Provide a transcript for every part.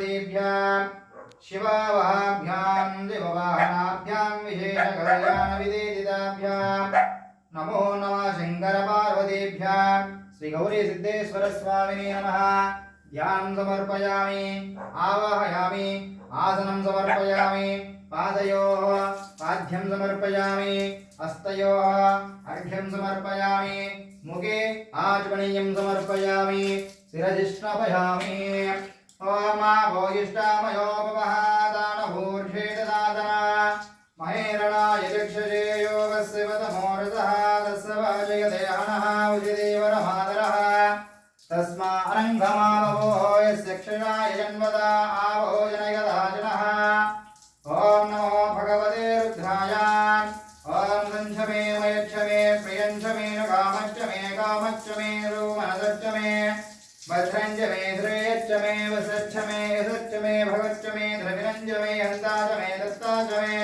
पार्वतीभ्यां शिवावहाभ्यां दिववाहनाभ्यां विशेषकल्याणविदेदिताभ्यां नमो नमः शङ्करपार्वतीभ्यां श्रीगौरीसिद्धेश्वरस्वामिने नमः। ध्यानं समर्पयामि, आवाहयामि, आसनं समर्पयामि, पादयोः पाद्यं समर्पयामि, हस्तयोः अर्घ्यं समर्पयामि, मुखे आचमनीयं समर्पयामि, शिरजिष्णपयामि। ओम भोगिष्ठामयोपवः दानभूर्षेददातना महेरणाय चक्षुषे योगस्य वदमोरसः तस्य वाजयते हनः उचिदेवरमादरः तस्मा अनङ्गमावहो यस्य क्षणाय जन्मदा आवहो जनयदाजनः। ॐ नमो भगवते रुद्राय। ॐ सञ्चमे मयच्छमे प्रियञ्चमे कामच्चमे कामच्चमे मनसच्चमे भद्रञ्चमे श्रेयच्चमे वसच्चमे यशच्चमे भगच्चमे द्रविरञ्चमे हन्ताचमे दत्ताचमे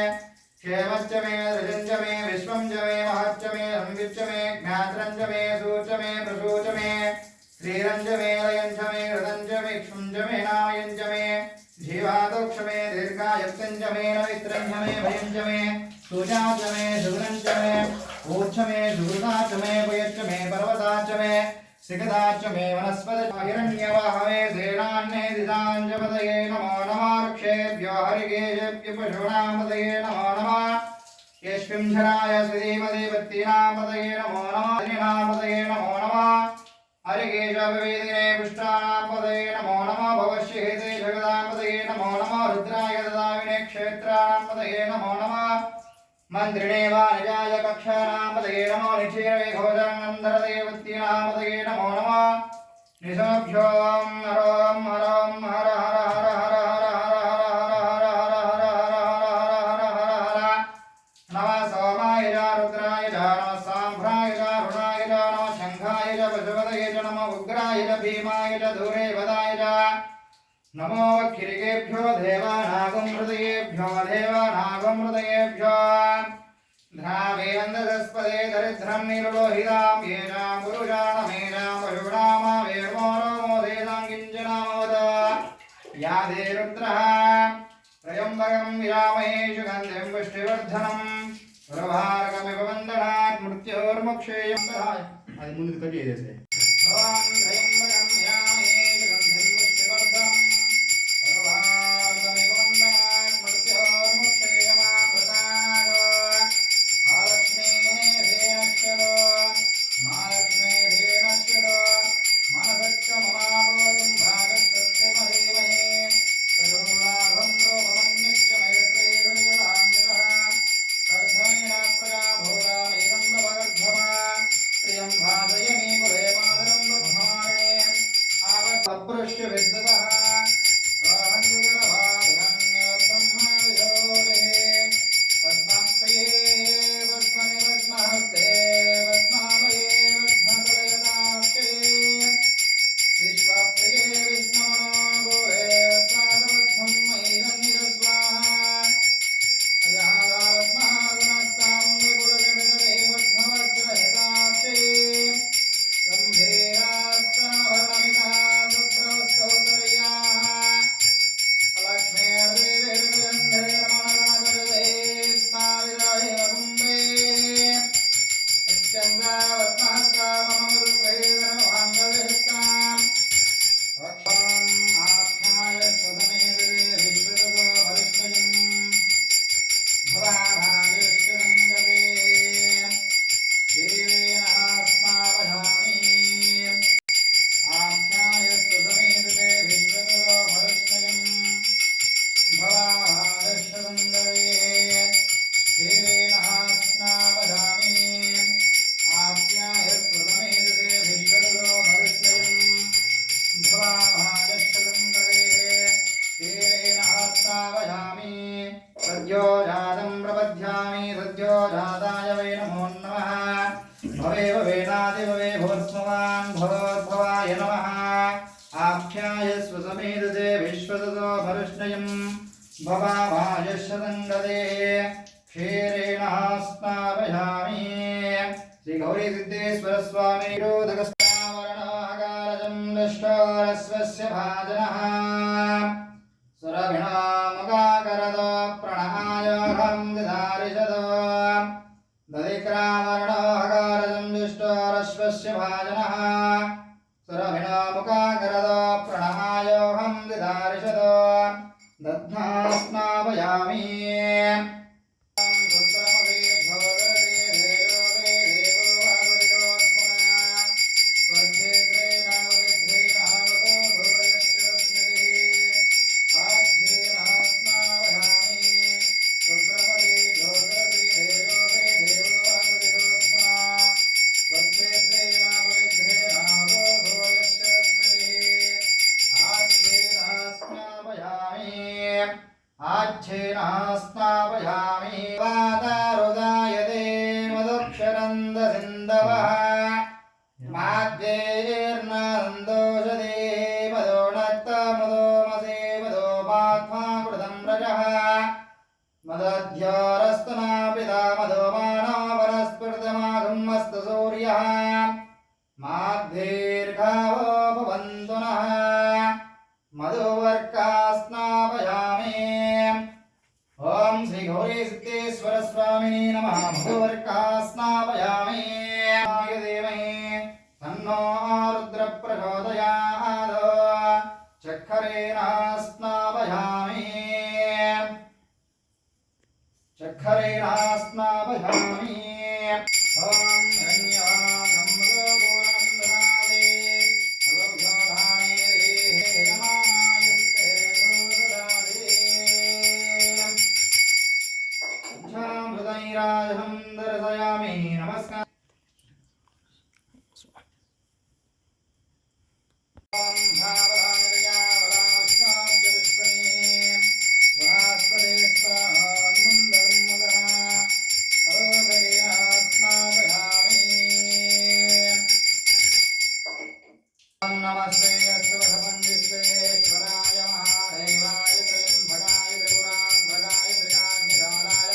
क्षेमच्चमे दृजञ्चमे विश्वञ्चमे महच्चमे संविच्चमे ज्ञात्रञ्चमे सूचमे प्रसूचमे श्रीरञ्चमे लयञ्चमे हृदञ्चमे क्षुञ्चमे नायञ्चमे जीवादोक्षमे दीर्घायुक्तञ्चमे नवित्रञ्चमे भयञ्चमे सुजाचमे सुगुणञ्चमे ऊर्चमे सुहृदाचमे भयच्चमे पर्वताचमे सिगदाचमे वनस्पतिहिरण्यवाहवे सेनान्ये दिशाञ्जपतये नमो नमः। ऋक्षेभ्यो हरिकेशेभ्यो पशूनामपतये नमो नमः। यस्मिंशराय श्रीमदेवतीनामपतये नमो नमः। हरिनामपतये नमो नमः। हरिकेशवेदिने पुष्टानामपतये नमो नमः। भवश्येते जगदामपतये नमो नमः। रुद्राय ददाविने क्षेत्रानामपतये नमो नमः। मंत्रिणे वानिजाय कक्षानामपतये नमो निचेरवे घोषानन्दरदेवतीनामपतये नमो नमः। निशोभ्यो हरों हरों हर हर हर हर हर हर हर हर हर हर हर हर नमः सोमाय च रुद्राय च नमः सांभ्राय च रुणाय च नमः शंखाय च पशुपतये च नमः उग्राय च भीमाय च धूरे वदाय च नमो वक्षिरिकेभ्यो देवानागं हृदयेभ्यो देवानागं ध्रावेन्दस्पदे दरिद्रं नीलोहितां येषां पुरुषाणमेषां पशूनामावेर्मोरो देशां किञ्चनामवद या दे रुद्रः त्र्यम्बकं विरामहे सुगन्धिं पुष्टिवर्धनं प्रभार्गमिव वन्दनात् मृत्योर्मुक्षेयं दधाय। అది ముందుకు కట్ చేసేసే ఓం త్రయంబకం విరామహే సుగంధిం పుష్టివర్ధనం ప్రభార్గమివ వందనాత్ మృత్యోర్ముక్షేయమామృతాత్ महालक्ष्मी धेनश्चरो महालक्ष्मी धेनश्चरो मनसच्च ममागोतिं भागसत्यमधीमहि तजोलाभं रोममन्यश्च मयश्रीर्निगलाम्बितः कर्धमेन प्रजा भोगामेदं भवगर्धमा प्रियं भासयमि कुले मातरं बद्धाणे आवसत्पुरुष्य विद्युतः सद्योजातं प्रपद्यामि सद्योजाताय वै नमो नमः। भवे भवेनादिभवे भवत्स्मवान् भवोद्भवाय नमः। आख्यायस्व समेदते विश्वततो भरुष्णयम् भवाभाजशतङ्गदे क्षीरेण स्नापयामि। श्री गौरी सिद्धेश्वर स्वामी निरोधकस्तावरणोहकारजं दष्टोरस्वस्य भाजनः दिदारिषतो दध्ना स्नापयामि आच्छेनास्नापयामि वातारुदायते मदुक्षरन्दसिन्धवः माद्यैर्नन्दोषधे मदो नक्तमदोमसे मदो मात्मा कृतं रजः मदध्योरस्तुना पिता मदो मानो वनस्पतिमाघुमस्तु सूर्यः माद्धीर्घावो भवन्तु नः मधुवर्कास्नापयामि ओम श्री गौरी सिद्धेश्वर स्वामिने नमः मधुवर्कास्नापयामि देवहे तन्नो रुद्र प्रचोदयात् चक्खरेण स्नापयामि ओम हिरण्यवाहं मधुपूर्णं ददाति मधुभ्योधाने नमायुस्ते गुरुददाति हृदयराजनं दर्शयामि नमस्कार नमस्ते अस्तु भगवन्विश्वेश्वराय महादेवाय त्र्यम्बकाय त्रिपुरान्तकाय त्रिकाग्निकालाय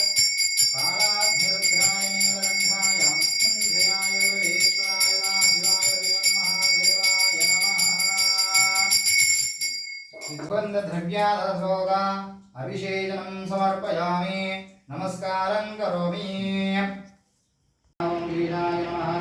कालाग्निरुद्राय नीलकण्ठाय मृत्युञ्जयाय विश्वेश्वराय शिवाय महादेवाय नमः सुगन्धद्रव्याधरसोगा अभिषेचनं समर्पयामि नमस्कारं करोमि ओम लीलाय नमः